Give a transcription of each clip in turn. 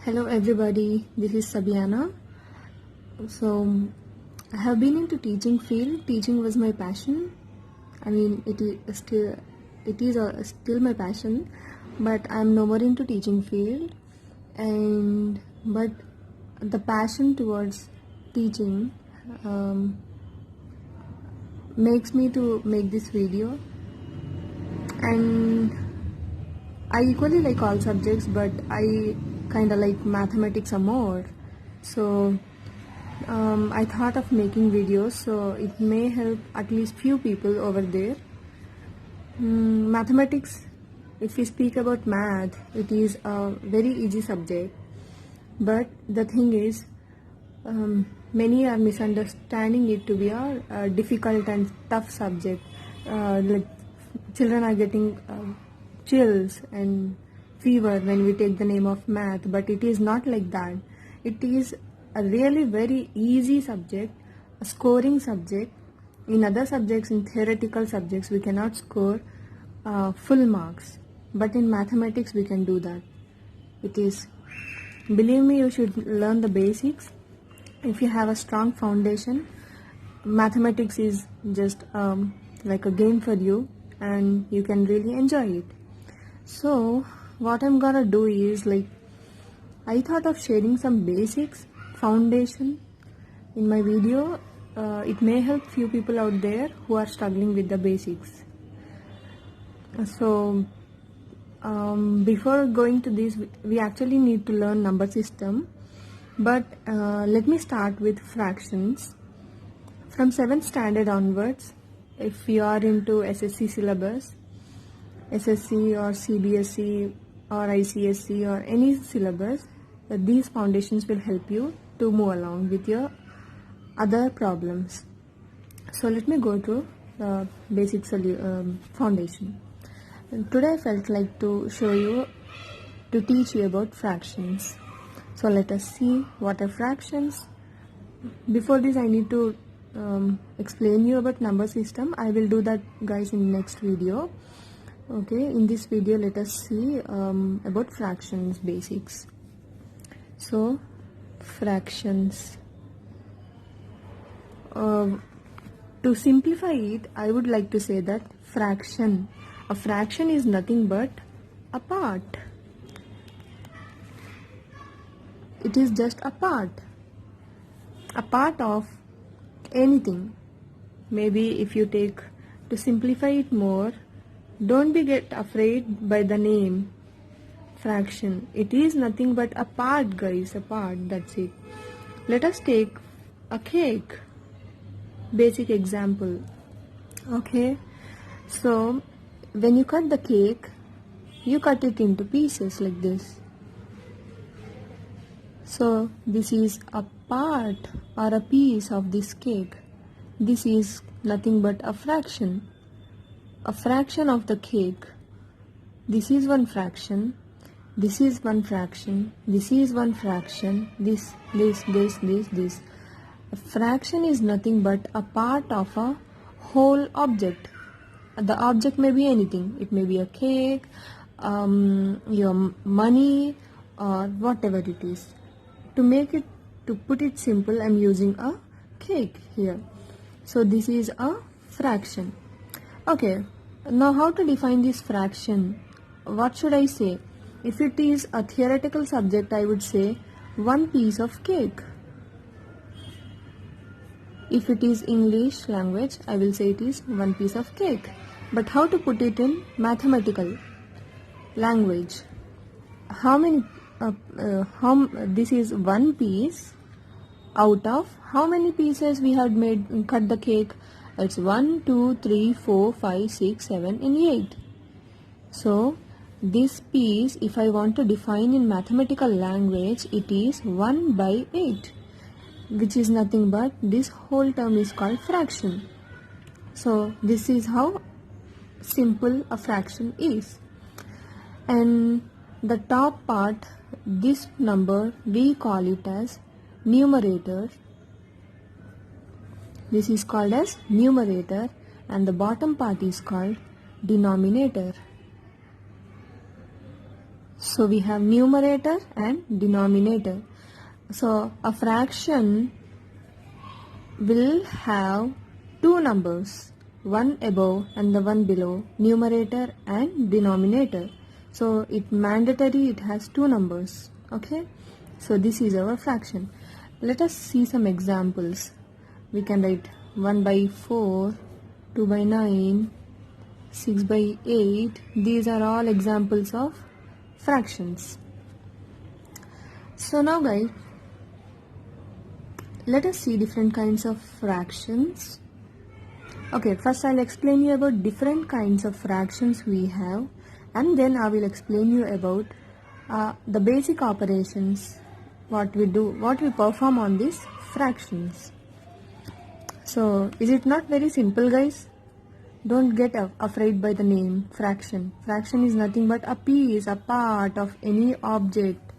Hello everybody, this is Sabiana. So I have been into teaching field. Teaching was my passion. I mean it is still my passion, but I am no more into teaching field. But the passion towards teaching makes me to make this video, and I equally like all subjects, but I kind of like mathematics a more. So I thought of making videos, so it may help at least few people over there. Mathematics, if we speak about math, it is a very easy subject. But the thing is, many are misunderstanding it to be a difficult and tough subject. Like children are getting chills and fever when we take the name of math, but it is not like that. It is a really very easy subject, a scoring subject. In other subjects, in theoretical subjects, we cannot score full marks, but in mathematics we can do that. It is, believe me, you should learn the basics. If you have a strong foundation, mathematics is just like a game for you, and you can really enjoy it. So what I'm gonna do is, like, I thought of sharing some basics, foundation in my video. It may help few people out there who are struggling with the basics. So before going to this, we actually need to learn number system. But let me start with fractions. From 7th standard onwards, if you are into SSC syllabus, SSC or CBSE or ICSE or any syllabus, these foundations will help you to move along with your other problems. So let me go to the basic foundation. And today I felt like to teach you about fractions. So let us see what are fractions. Before this, I need to explain you about number system. I will do that, guys, in next video. Okay, in this video let us see about fractions basics. So fractions, to simplify it, I would like to say that a fraction is nothing but a part. It is just a part of anything. Maybe if you take, to simplify it more, don't be get afraid by the name fraction. It is nothing but a part, guys, a part, that's it. Let us take a cake, basic example. Okay, so when you cut the cake, you cut it into pieces like this. So this is a part or a piece of this cake. This is nothing but a fraction of the cake. This is one fraction, this is one fraction, this is one fraction, this. A fraction is nothing but a part of a whole object. The object may be anything. It may be a cake, your money, or whatever it is. To put it simple, I'm using a cake here. So this is a fraction. Okay, now how to define this fraction? What should I say? If it is a theoretical subject, I would say one piece of cake. If it is English language, I will say it is one piece of cake. But how to put it in mathematical language? This is one piece out of how many pieces we had cut the cake? It's 1, 2, 3, 4, 5, 6, 7 and 8. So this piece, if I want to define in mathematical language, it is 1 by 8, which is nothing but this whole term is called fraction. So this is how simple a fraction is. And the top part, this number, we call it as numerator. This is called as numerator, and the bottom part is called denominator. So we have numerator and denominator. So a fraction will have two numbers, one above and the one below, numerator and denominator. So it mandatory it has two numbers. Okay, so this is our fraction. Let us see some examples. We can write 1 by 4, 2 by 9, 6 by 8. These are all examples of fractions. So now guys, let us see different kinds of fractions. Okay, first I'll explain you about different kinds of fractions we have, and then I will explain you about the basic operations, what we perform on these fractions. So is it not very simple, guys? Don't get afraid by the name fraction. Fraction is nothing but a piece, a part of any object.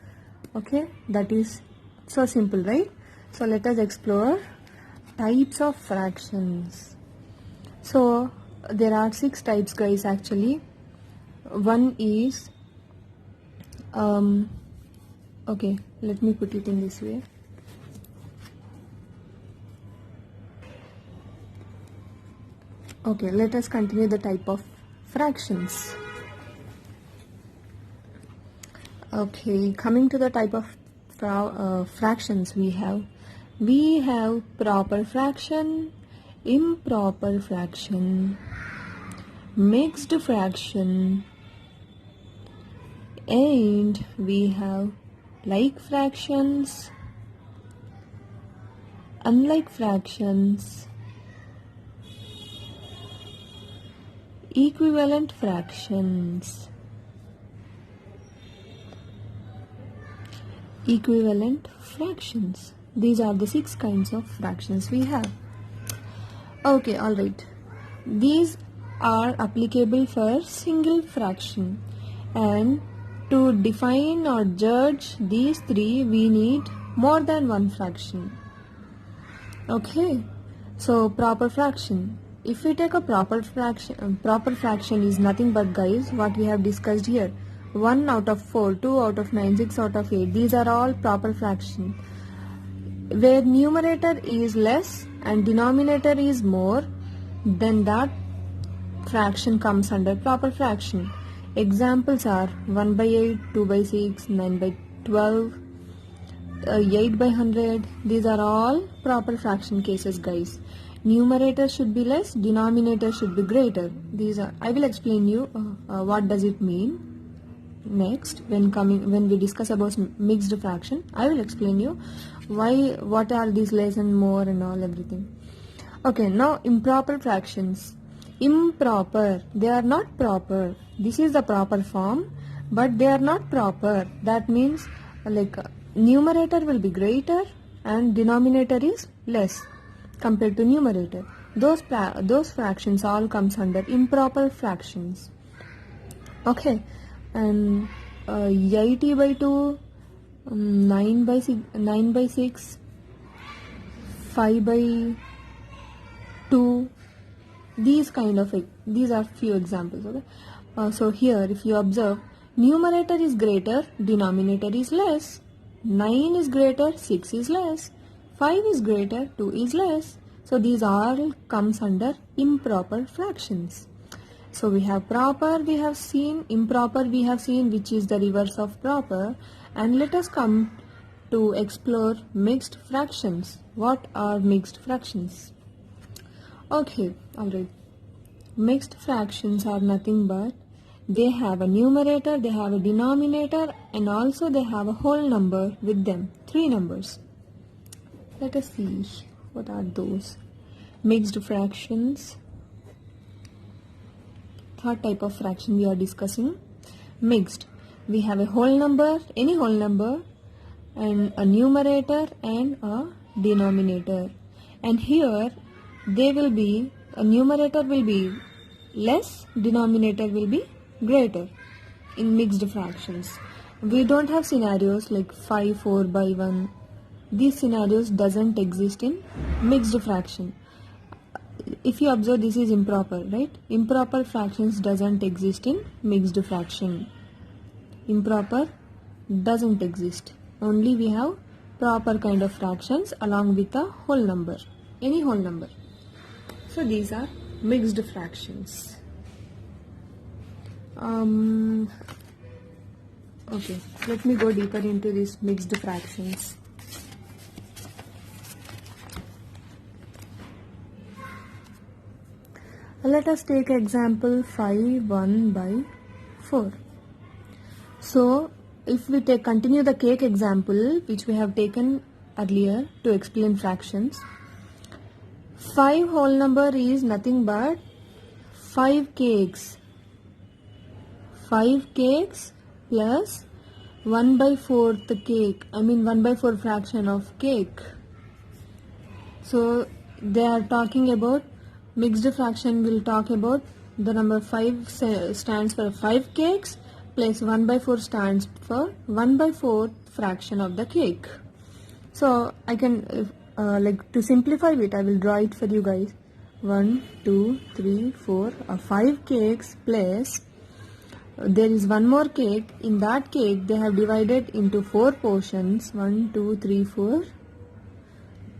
Okay, that is so simple, right? So let us explore types of fractions. So there are 6 types, guys, actually. One is okay, let me put it in this way. Okay, let us continue the type of fractions. Okay, coming to the type of fractions we have proper fraction, improper fraction, mixed fraction, and we have like fractions, unlike fractions, equivalent fractions, equivalent fractions. These are the 6 kinds of fractions we have. Okay, alright. These are applicable for single fraction, and to define or judge these 3 we need more than one fraction. Okay, so proper fraction. If we take a proper fraction is nothing but, guys, what we have discussed here. 1 out of 4, 2 out of 9, 6 out of 8. These are all proper fraction. Where numerator is less and denominator is more, then that fraction comes under proper fraction. Examples are 1 by 8, 2 by 6, 9 by 12, 8 by 100. These are all proper fraction cases, guys. Numerator should be less, denominator should be greater. These are, I will explain you what does it mean next when we discuss about mixed fraction. I will explain you what are these less and more and all everything. Okay, now improper fractions. Improper, they are not proper. This is the proper form, but they are not proper. That means like numerator will be greater and denominator is less compared to numerator. Those fractions all comes under improper fractions. Okay, and 80 by 2, 9 by 6, 5 by 2. These are few examples. Okay, so here if you observe, numerator is greater, denominator is less. 9 is greater, 6 is less. 5 is greater, 2 is less. So these all comes under improper fractions. So we have proper, we have seen, improper we have seen, which is the reverse of proper. And let us come to explore mixed fractions. What are mixed fractions? Okay, alright. Mixed fractions are nothing but they have a numerator, they have a denominator, and also they have a whole number with them. 3 numbers. Let us see what are those mixed fractions. Third type of fraction we are discussing, mixed. We have a whole number, any whole number, and a numerator and a denominator. And here they will be, a numerator will be less, denominator will be greater in mixed fractions. We don't have scenarios like 5, 4 by 1. These scenarios doesn't exist in mixed fraction. If you observe, this is improper, right? Improper fractions doesn't exist in mixed fraction. improper doesn't exist. Only we have proper kind of fractions along with a whole number, any whole number. So these are mixed fractions. Okay, let me go deeper into these mixed fractions. Let us take example 5 1 by 4. So if we continue the cake example which we have taken earlier to explain fractions, 5 whole number is nothing but 5 cakes. 5 cakes plus 1 by 4th cake, 1 by 4 fraction of cake. So they are talking about mixed fraction. Will talk about the number 5 stands for 5 cakes plus 1 by 4 stands for 1 by 4th fraction of the cake. So I can to simplify it, I will draw it for you guys. 1 2 3 4 5 cakes plus there is one more cake. In that cake they have divided into 4 portions. 1 2 3 4.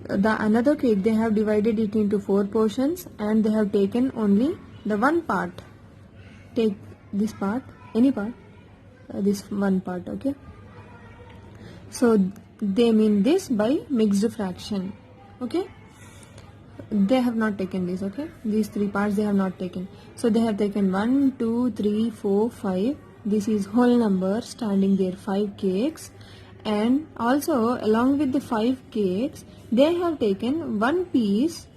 The another cake they have divided it into 4 portions and they have taken only the one part. Take this part, any part, this one part, okay. So they mean this by mixed fraction, okay. They have not taken this, okay. These 3 parts they have not taken. So they have taken 1 2 3 4 5. This is whole number standing there, 5 cakes. And also along with the 5 cakes they have taken one piece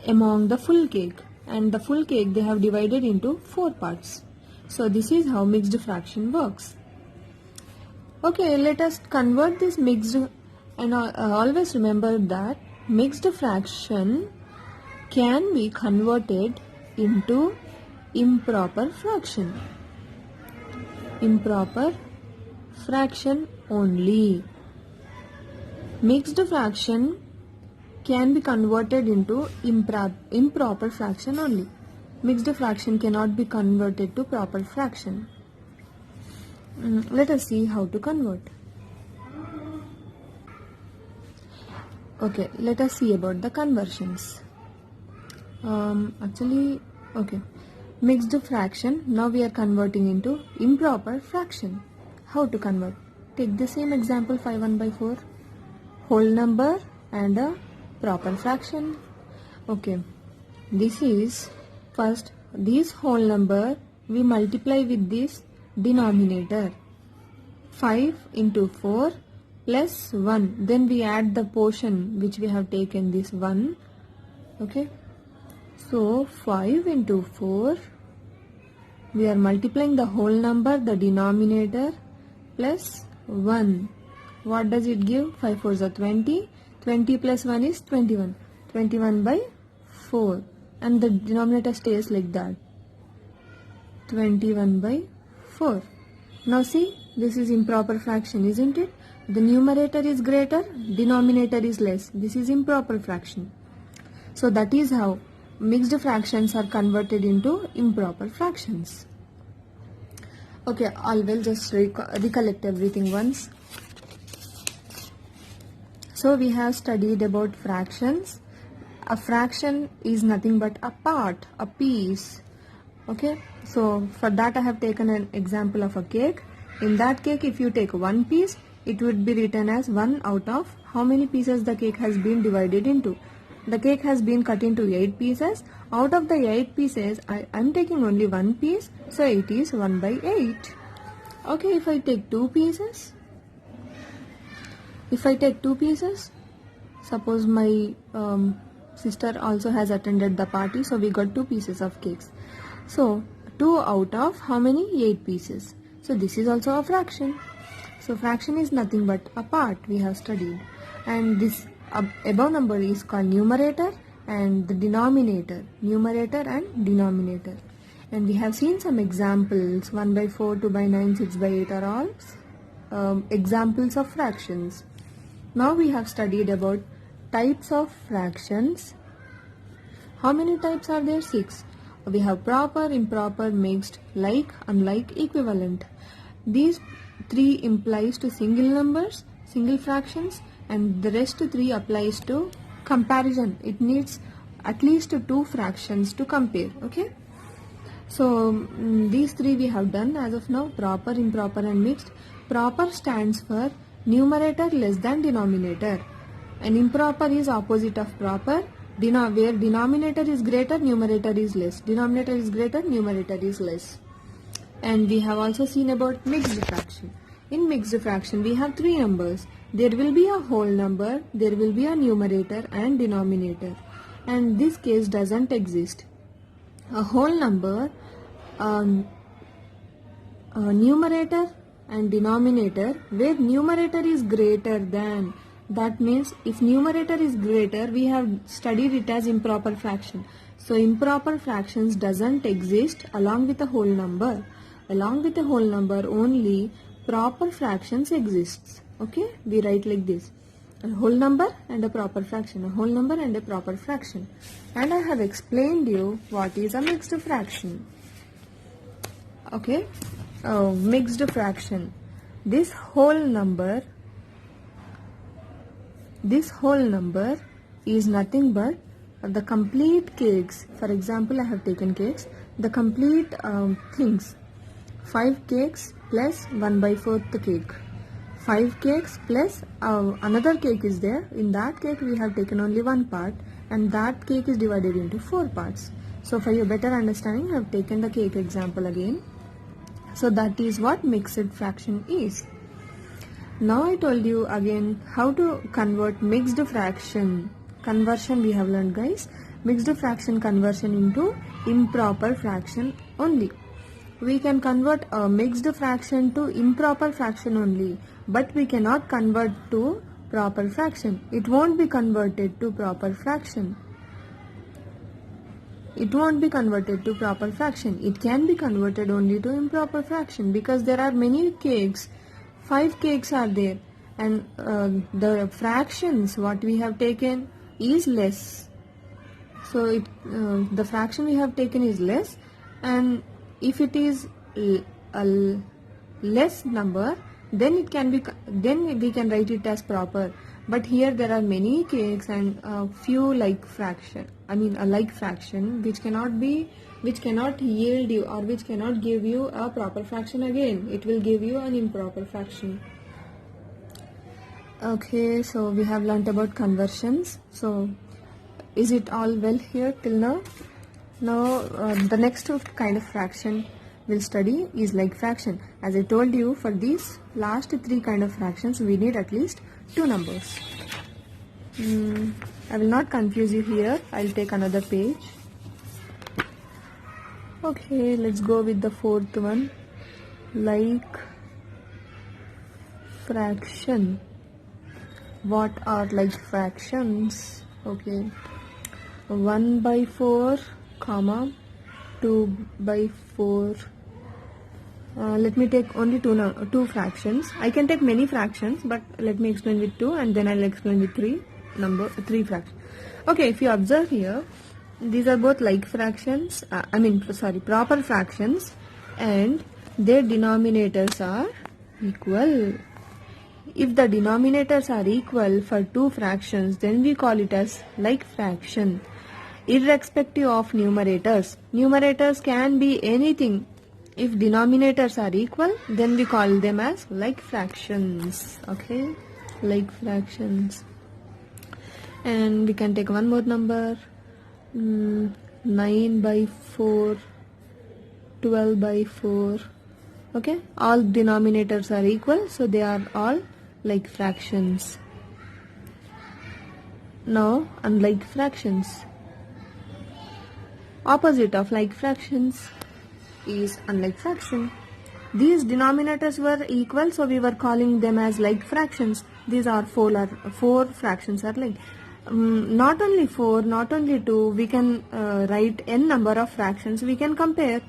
among the full cake, and the full cake they have divided into 4 parts. So this is how mixed fraction works. Okay, let us convert this mixed, and always remember that mixed fraction can be converted into improper fraction. Improper fraction only. Mixed fraction can be converted into improper fraction only. Mixed fraction cannot be converted to proper fraction. Let us see how to convert. Okay, let us see about the conversions. Okay, mixed fraction, now we are converting into improper fraction. How to convert? Take the same example 5 1 by 4. Whole number and a proper fraction. Okay, this is first this whole number we multiply with this denominator. 5 into 4 plus 1. Then we add the portion which we have taken, this 1. Okay, so 5 into 4, we are multiplying the whole number, the denominator, plus 1. What does it give? 5 4s are 20. 20 plus 1 is 21. 21 by 4. And the denominator stays like that. 21 by 4. Now see, this is improper fraction, isn't it? The numerator is greater, denominator is less. This is improper fraction. So that is how mixed fractions are converted into improper fractions. Okay, I will just recollect everything once. So we have studied about fractions. A fraction is nothing but a part, a piece. Okay, so for that I have taken an example of a cake. In that cake, if you take one piece, it would be written as 1 out of how many pieces the cake has been divided into. The cake has been cut into 8 pieces. Out of the 8 pieces, I am taking only one piece, so it is 1 by 8. Okay, if I take 2 pieces, suppose my sister also has attended the party, so we got 2 pieces of cakes. So 2 out of how many? 8 pieces. So this is also a fraction. So fraction is nothing but a part we have studied. And this above number is called numerator and the denominator. Numerator and denominator. And we have seen some examples. 1 by 4, 2 by 9, 6 by 8 are all examples of fractions. Now we have studied about types of fractions. How many types are there? 6. We have proper, improper, mixed, like, unlike, equivalent. These 3 implies to single numbers, single fractions, and the rest 3 applies to comparison. It needs at least 2 fractions to compare. Okay. So these 3 we have done as of now: proper, improper, and mixed. Proper stands for numerator less than denominator, and improper is opposite of proper. Where denominator is greater, numerator is less. Denominator is greater, numerator is less. And we have also seen about mixed fraction. In mixed fraction we have 3 numbers. There will be a whole number, there will be a numerator and denominator, and this case doesn't exist. A whole number, numerator and denominator, where numerator is greater than, that means if numerator is greater, we have studied it as improper fraction. So improper fractions doesn't exist along with a whole number. Along with a whole number only proper fractions exists. Okay, we write like this: a whole number and a proper fraction, a whole number and a proper fraction. And I have explained you what is a mixed fraction. Okay, mixed fraction. This whole number is nothing but the complete cakes. For example, I have taken cakes, the complete things. 5 cakes plus 1/4 cake. 5 cakes plus another cake is there. In that cake we have taken only one part, and that cake is divided into 4 parts. So for your better understanding, I have taken the cake example again. So that is what mixed fraction is. Now I told you again how to convert mixed fraction. Conversion we have learned, guys. Mixed fraction conversion into improper fraction only. We can convert a mixed fraction to improper fraction only, but we cannot convert to proper fraction. It won't be converted to proper fraction. It won't be converted to proper fraction. It can be converted only to improper fraction, because there are many cakes. 5 cakes are there, and the fractions what we have taken is less. So the fraction we have taken is less, and if it is a less number, then it can be, then we can write it as proper. But here there are many cakes and a few like fraction, a like fraction which cannot yield you, or which cannot give you a proper fraction again. It will give you an improper fraction. Okay, so we have learnt about conversions. So is it all well here till now? Now the next kind of fraction we'll study is like fraction. As I told you, for these last 3 kind of fractions we need at least 2 numbers. I will not confuse you here. I'll take another page. Okay, let's go with the 4th one. Like fraction. What are like fractions? Okay, 1/4 comma 2/4. Let me take only two fractions. I can take many fractions, but let me explain with 2, and then I'll explain with 3 fractions. Okay, if you observe here, these are both like fractions, proper fractions, and their denominators are equal. If the denominators are equal for 2 fractions, then we call it as like fraction, irrespective of numerators. Numerators can be anything. If denominators are equal, then we call them as like fractions. Okay, like fractions. And we can take one more number, 9/4, 12/4. Okay, all denominators are equal, so they are all like fractions. Now, unlike fractions. Opposite of like fractions is unlike fraction. These denominators were equal, so we were calling them as like fractions. These are 4 fractions are like. Not only 4, not only 2, we can write n number of fractions. We can compare.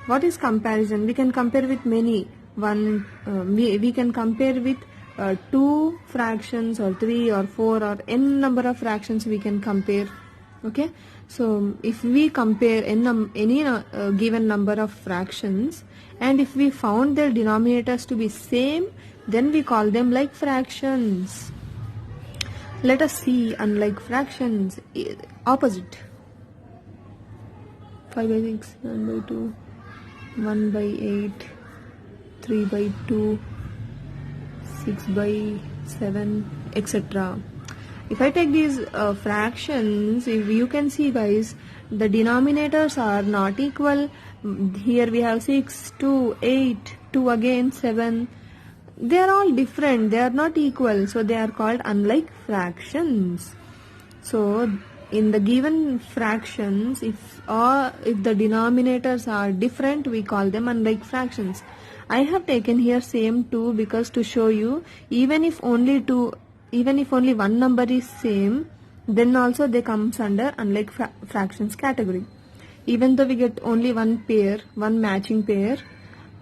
What is comparison? We can compare with many. We can compare with 2 fractions or 3 or 4 or n number of fractions we can compare. Okay, So if we compare any given number of fractions, and if we found their denominators to be same, then we call them like fractions. Let us see unlike fractions, opposite. 5 by 6, 1 by 2, 1 by 8, 3 by 2, 6 by 7, etc. If I take these fractions, if you can see, guys, the denominators are not equal. Here we have 6, 2, 8, 2 again, 7. They are all different. They are not equal. So they are called unlike fractions. So in the given fractions, if the denominators are different, we call them unlike fractions. I have taken here same 2 because to show you, even if only one number is same, then also they comes under unlike fractions category. Even though we get only one matching pair,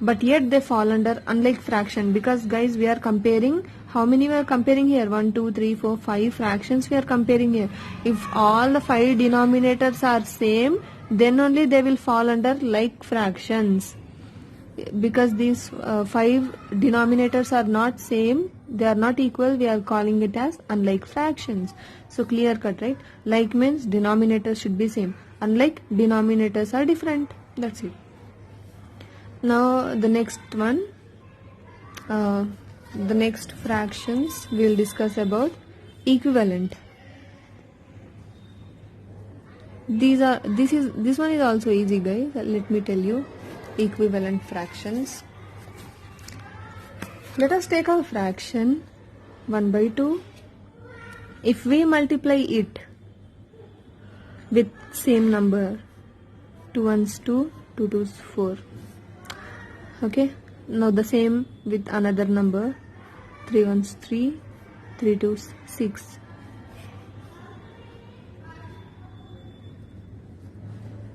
but yet they fall under unlike fraction, because guys, we are comparing, how many we are comparing here? 1, 2, 3, 4, 5 fractions we are comparing here. If all the 5 denominators are same, then only they will fall under like fractions. Because these 5 denominators are not same, they are not equal, we are calling it as unlike fractions. So clear cut, right? Like means denominators should be same, unlike denominators are different. That's it. Now the next one, the next fractions we will discuss about equivalent. This one is also easy, guys. Let me tell you. Equivalent fractions. Let us take our fraction 1 by 2. If we multiply it with same number, 2 ones 2, 2 twos 4. Okay, now the same with another number, 3 ones 3, 3 twos 6.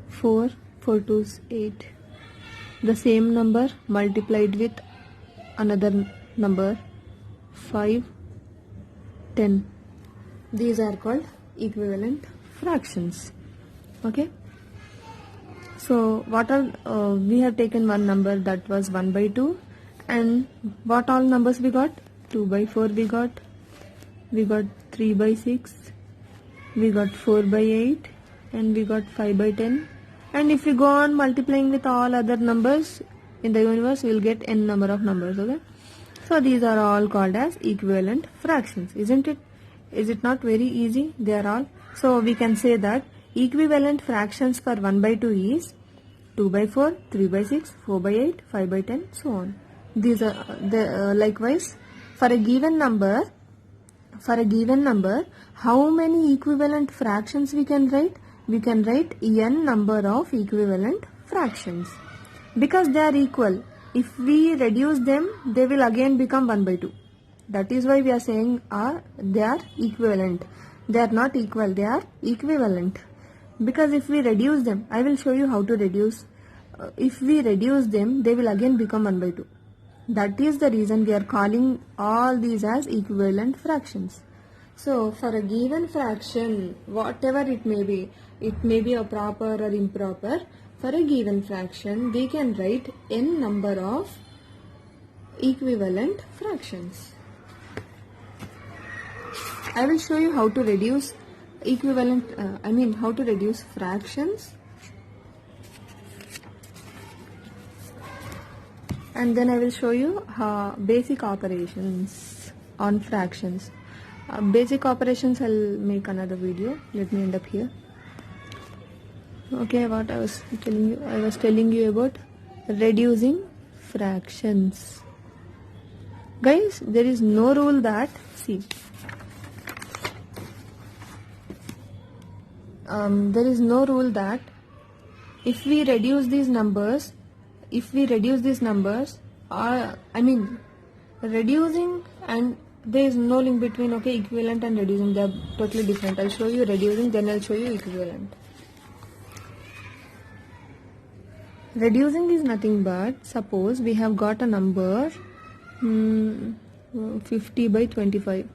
4, 4 twos 8. The same number multiplied with another number, 5, 10. These are called equivalent fractions. Okay. So what all we have taken one number, that was 1 by 2, and what all numbers we got? 2 by 4 we got 3 by 6, we got 4 by 8, and we got 5 by 10. And if we go on multiplying with all other numbers in the universe, we will get n number of numbers. Okay, so these are all called as equivalent fractions, isn't it? Is it not very easy? They are all. So we can say that equivalent fractions for 1 by 2 is 2 by 4, 3 by 6, 4 by 8, 5 by 10, so on. These are likewise for a given number. How many equivalent fractions we can write? We can write n number of equivalent fractions, because they are equal. If we reduce them, they will again become 1 by 2. That is why we are saying they are equivalent. They are not equal, they are equivalent. Because if we reduce them, I will show you how to reduce. If we reduce them, they will again become 1 by 2. That is the reason we are calling all these as equivalent fractions. So for a given fraction, whatever it may be a proper or improper, for a given fraction we can write n number of equivalent fractions. I will show you how to reduce how to reduce fractions, and then I will show you basic operations on fractions. Basic operations I'll make another video. Let me end up here. Okay, what I was telling you about reducing fractions. Guys, there is no rule that, see, there is no rule that if we reduce these numbers, reducing and there is no link between equivalent and reducing. They are totally different. I'll show you reducing, then I'll show you equivalent. Reducing is nothing but, suppose we have got a number 50 by 25.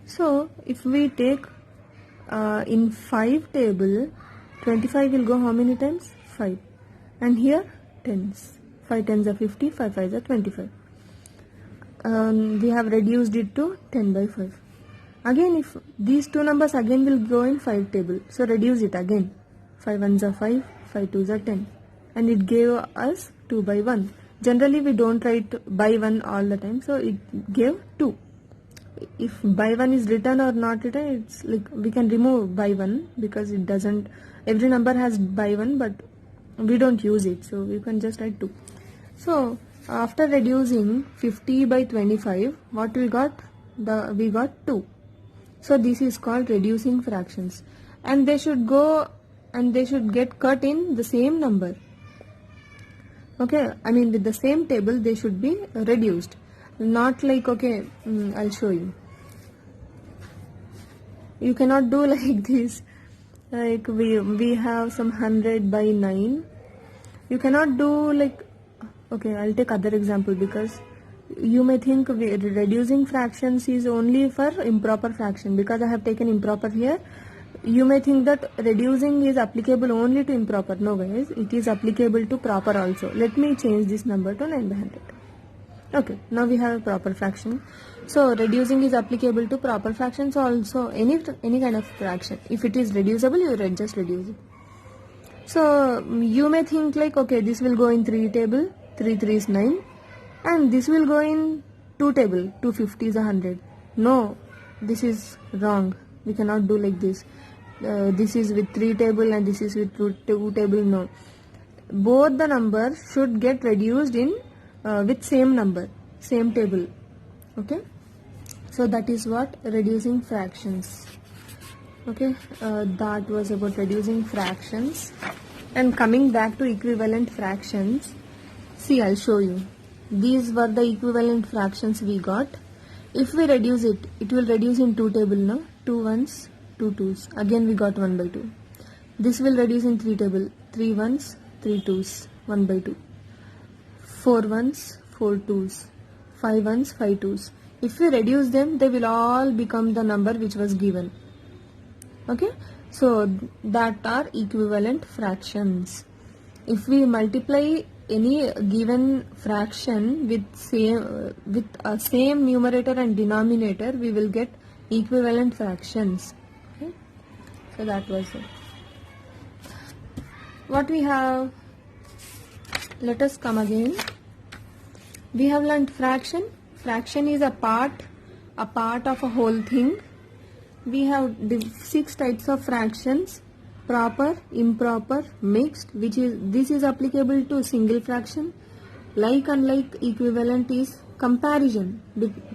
So if we take in 5 table, 25 will go how many times? 5. And here 10s. 5 tens are 50, 5 5s are 25. We have reduced it to 10 by 5. Again, if these two numbers again will go in 5 table, so reduce it again. 5 ones are 5, 5 twos are 10, and it gave us 2 by 1. Generally we don't write by 1 all the time, so it gave 2. If by 1 is written or not written, it's like we can remove by 1 because it doesn't, every number has by 1, but we don't use it, so we can just write 2. So after reducing 50 by 25, what we got? We got 2. So this is called reducing fractions, and they should go and they should get cut in the same number. Okay, I mean with the same table they should be reduced, not like, okay, I'll show you. You cannot do like this, like we have some 100 by 9. You cannot do like, okay, I'll take other example, because you may think reducing fractions is only for improper fraction. Because I have taken improper here, you may think that reducing is applicable only to improper. No guys, it is applicable to proper also. Let me change this number to 9 by 100. Okay, now we have a proper fraction. So reducing is applicable to proper fractions also, any kind of fraction. If it is reducible, you just reduce it. So you may think like, okay, this will go in 3 table, 3 3 is 9, and this will go in 2 table, 250 is 100. No, this is wrong. We cannot do like this. This is with 3 table and this is with 2 table. No, both the numbers should get reduced in with same number, same table. Okay, so that is what reducing fractions. Okay, that was about reducing fractions. And coming back to equivalent fractions, see, I'll show you. These were the equivalent fractions we got. If we reduce it, it will reduce in 2 table, no? 2 ones, 2 twos. Again we got 1 by 2. This will reduce in 3 table, 3 ones, 3 twos, 1 by 2. 4 ones, 4 twos, 5 ones, 5 twos. If we reduce them, they will all become the number which was given. Okay, so that are equivalent fractions. If we multiply any given fraction with a same numerator and denominator, we will get equivalent fractions. Okay, so that was it. What we have, let us come again. We have learned fraction. Fraction is a part of a whole thing. We have 6 types of fractions: proper, improper, mixed, this is applicable to single fraction. Like, unlike, equivalent is comparison.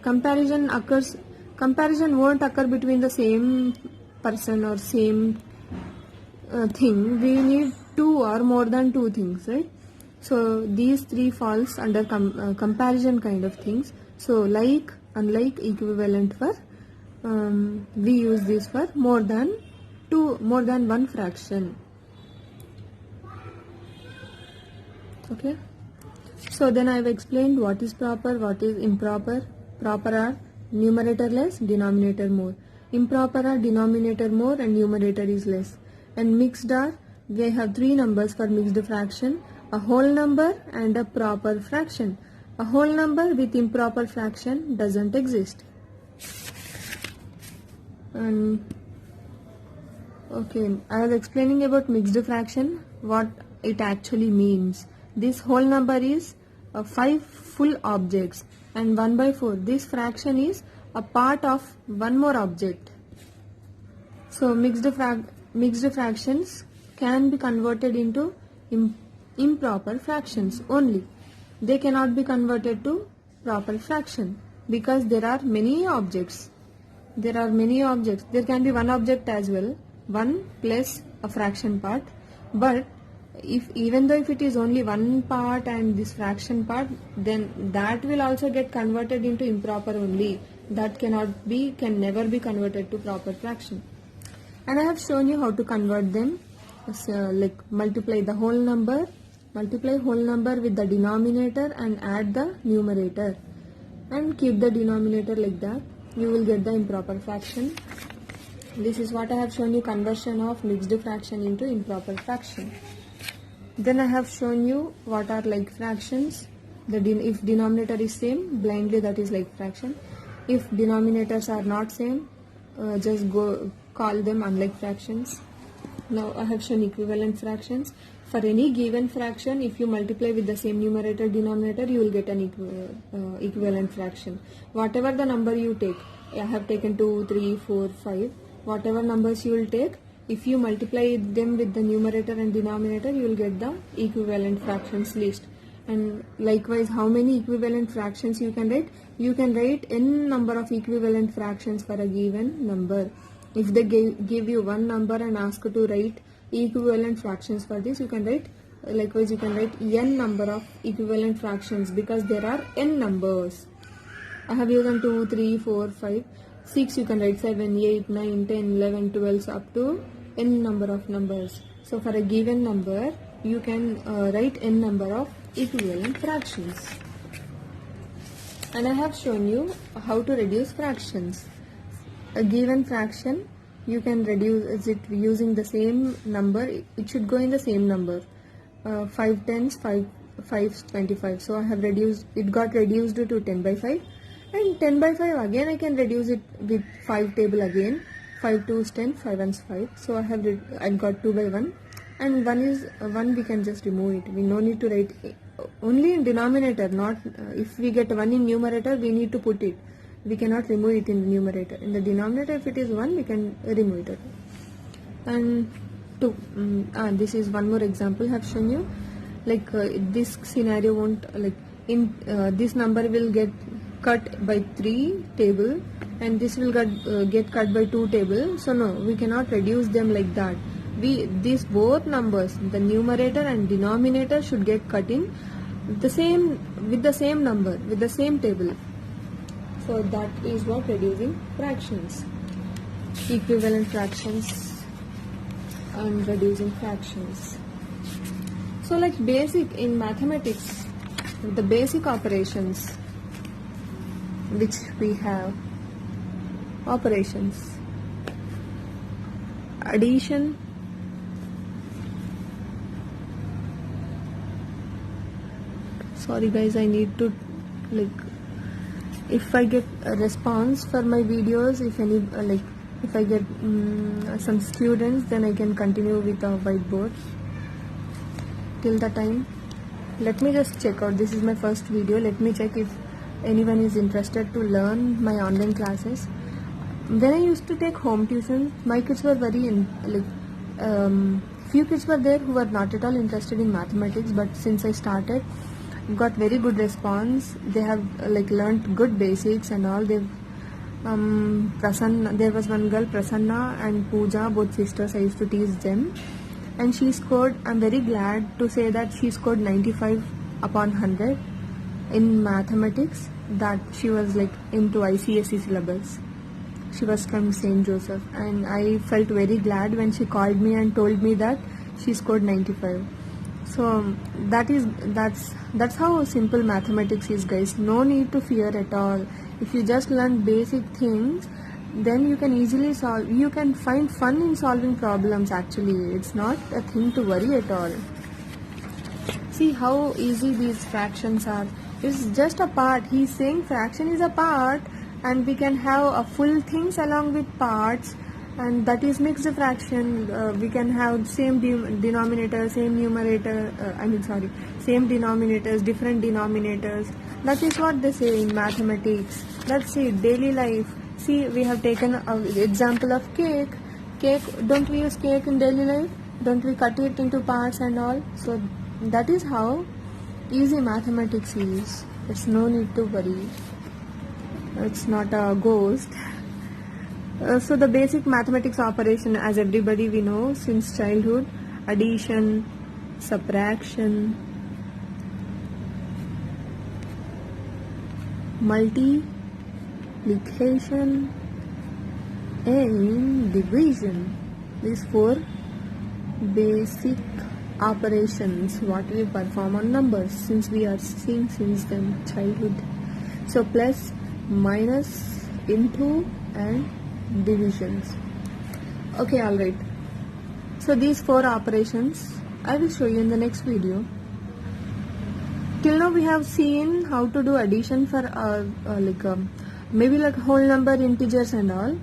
Comparison won't occur between the same person or same thing. We need 2 or more than 2 things, right? So these 3 falls under comparison kind of things. So like, unlike, equivalent for we use this for more than one fraction. Okay, so then I have explained what is proper, what is improper. Proper are numerator less, denominator more. Improper are denominator more and numerator is less. And mixed are, we have 3 numbers for mixed fraction: a whole number and a proper fraction. A whole number with improper fraction doesn't exist. And okay, I was explaining about mixed fraction, what it actually means. This whole number is 5 full objects, and 1 by 4. This fraction is a part of one more object. So mixed fractions can be converted into improper fractions only. They cannot be converted to proper fraction because there are many objects. There can be one object as well, 1 plus a fraction part. But even though if it is only one part and this fraction part, then that will also get converted into improper only. That can never be converted to proper fraction. And I have shown you how to convert them. So, like multiply whole number with the denominator and add the numerator, and keep the denominator like that. You will get the improper fraction. This is what I have shown you, conversion of mixed fraction into improper fraction. Then I have shown you what are like fractions. If denominator is same, blindly that is like fraction. If denominators are not same, just go call them unlike fractions. Now I have shown equivalent fractions. For any given fraction, if you multiply with the same numerator denominator, you will get an equivalent fraction. Whatever the number you take, I have taken 2, 3, 4, 5, whatever numbers you will take, if you multiply them with the numerator and denominator, you will get the equivalent fractions list. And likewise, how many equivalent fractions you can write? You can write n number of equivalent fractions for a given number. If they give you one number and ask to write equivalent fractions for this, you can write, likewise you can write n number of equivalent fractions, because there are n numbers. I have used 2, 3, 4, 5, 6, you can write 7, 8, 9, 10, 11, 12, so up to n number of numbers. So for a given number, you can write n number of equivalent fractions. And I have shown you how to reduce fractions. A given fraction, you can reduce it using the same number. It should go in the same number. 5 tens, 5 5s, 25. So I have reduced, it got reduced to 10 by 5. And 10 by 5 again I can reduce it with 5 table again. 5 2s 10, 5 1s 5. So I've got 2 by 1. And 1 we can just remove it. We no need to write only in denominator, not if we get 1 in numerator we need to put it. We cannot remove it in the numerator. In the denominator, if it is 1, we can remove it. And 2. This is one more example I have shown you. Like this scenario won't, like in this number will get cut by 3 table and this will get cut by 2 table. So no, we cannot reduce them like that. These both numbers, the numerator and denominator, should get cut in the same, with the same number, with the same table. So that is what reducing fractions, equivalent fractions and reducing fractions. So like basic in mathematics, the basic operations which we have, operations, addition, sorry guys, I need to, like, if I get a response for my videos, if any if I get some students, then I can continue with the whiteboard. Till the time, let me just check out, this is my first video, let me check if anyone is interested to learn my online classes. When I used to take home tuition, my kids were very few kids were there who were not at all interested in mathematics, but since I started, got very good response. They have learnt good basics and all. They've Prasanna, there was one girl, Prasanna and Pooja, both sisters. I used to teach them, and she scored, I'm very glad to say that she scored 95 upon 100 in mathematics. That she was into ICSE syllabus. She was from St. Joseph, and I felt very glad when she called me and told me that she scored 95. So that's how simple mathematics is, guys. No need to fear at all. If you just learn basic things, then you can easily solve. You can find fun in solving problems. Actually, it's not a thing to worry at all. See how easy these fractions are. It's just a part. He's saying fraction is a part, and we can have a full things along with parts, and that is mixed fraction. We can have same denominator, same numerator, same denominators, different denominators. That is what they say in mathematics. Let's see, daily life. See, we have taken an example of cake. Cake, don't we use cake in daily life? Don't we cut it into parts and all? So that is how easy mathematics is. There's no need to worry. It's not a ghost. So the basic mathematics operation, as everybody we know since childhood: addition, subtraction, multiplication and division. These 4 basic operations what we perform on numbers since we are seeing since then childhood. So plus, minus, into and divisions. Okay, alright. So these 4 operations I will show you in the next video. Till now we have seen how to do addition for maybe like whole number, integers and all.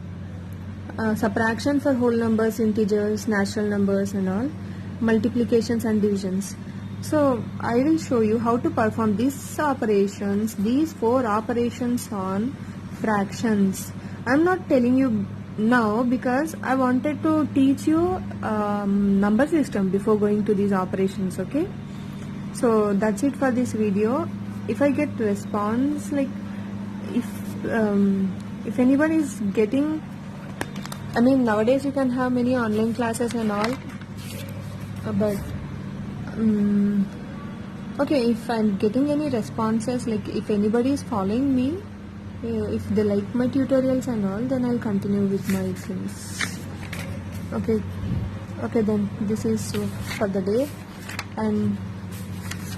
Subtraction for whole numbers, integers, natural numbers and all. Multiplications and divisions. So I will show you how to perform these operations, these 4 operations on fractions. I'm not telling you now because I wanted to teach you number system before going to these operations, okay? So that's it for this video. If I get response, like if anyone is getting, I mean nowadays you can have many online classes and all, but okay, if I'm getting any responses, like if anybody is following me, if they like my tutorials and all, then I'll continue with my things. Okay, then this is for the day, and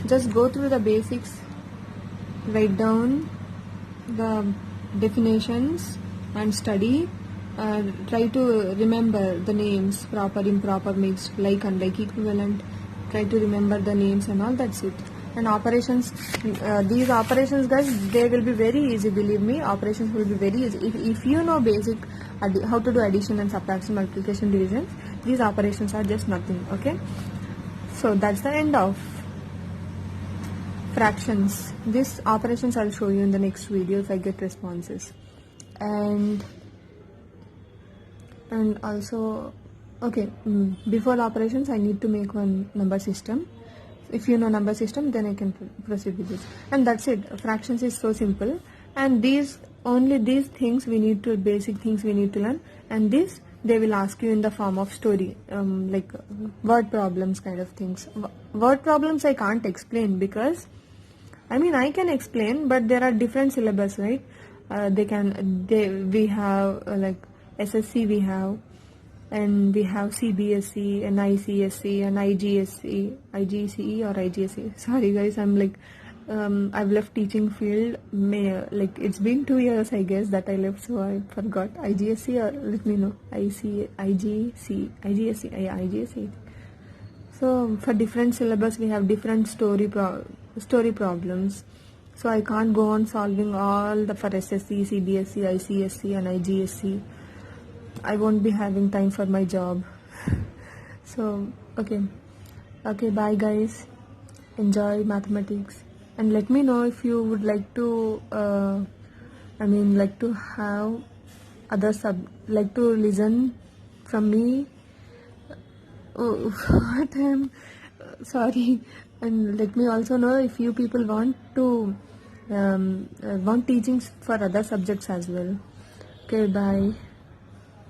just go through the basics, write down the definitions and study. Try to remember the names, proper, improper, mixed, like, unlike, equivalent. Try to remember the names and all. That's it. And operations, these operations, guys, they will be very easy. Believe me, operations will be very easy. If you know basic how to do addition and subtraction, multiplication, division, these operations are just nothing. Okay, so that's the end of fractions. These operations I'll show you in the next video if I get responses. And also, okay, before operations I need to make one number system. If you know number system, then I can proceed with this. And that's it. Fractions is so simple, and only these things we need to, basic things we need to learn, and this they will ask you in the form of story, like word problems kind of things. Word problems I can't explain because I mean I can explain, but there are different syllabus, right? We have like SSC we have, and we have CBSE and ICSE and IGCE or IGSE. Sorry guys, I'm like I've left teaching field. Like it's been 2 years I guess that I left, so I forgot. IGSE, or let me know. IGSE. So for different syllabus we have different story problems. So I can't go on solving all the for SSC, CBSE, ICSE and IGSE. I won't be having time for my job. So okay, bye guys. Enjoy mathematics, and let me know if you would like to like to have other like to listen from me. Oh, what I'm sorry. And let me also know if you people want to want teachings for other subjects as well. Okay, bye.